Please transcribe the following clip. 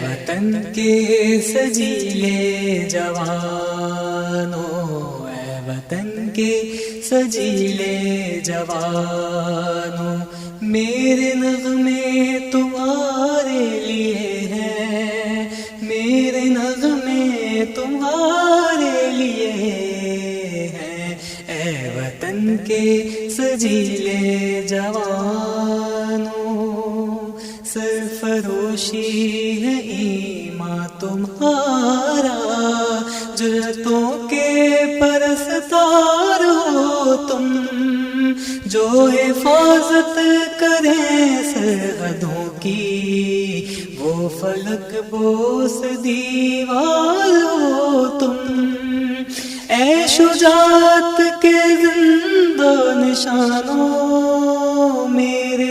وطن کے سجیلے جوانوں، اے وطن کے سجیلے جوانوں، میرے نغمے تمہارے لیے ہیں، میرے نغمے تمہارے لیے ہیں، اے وطن کے سجیلے جوانوں۔ سرفروشی ہے ایمان تمہارا، جرتوں کے پرستار ہو تم، جو حفاظت کریں سرحدوں کی، وہ فلک بوس دیوار ہو تم، اے شجاعت کے زندہ نشانوں، میرے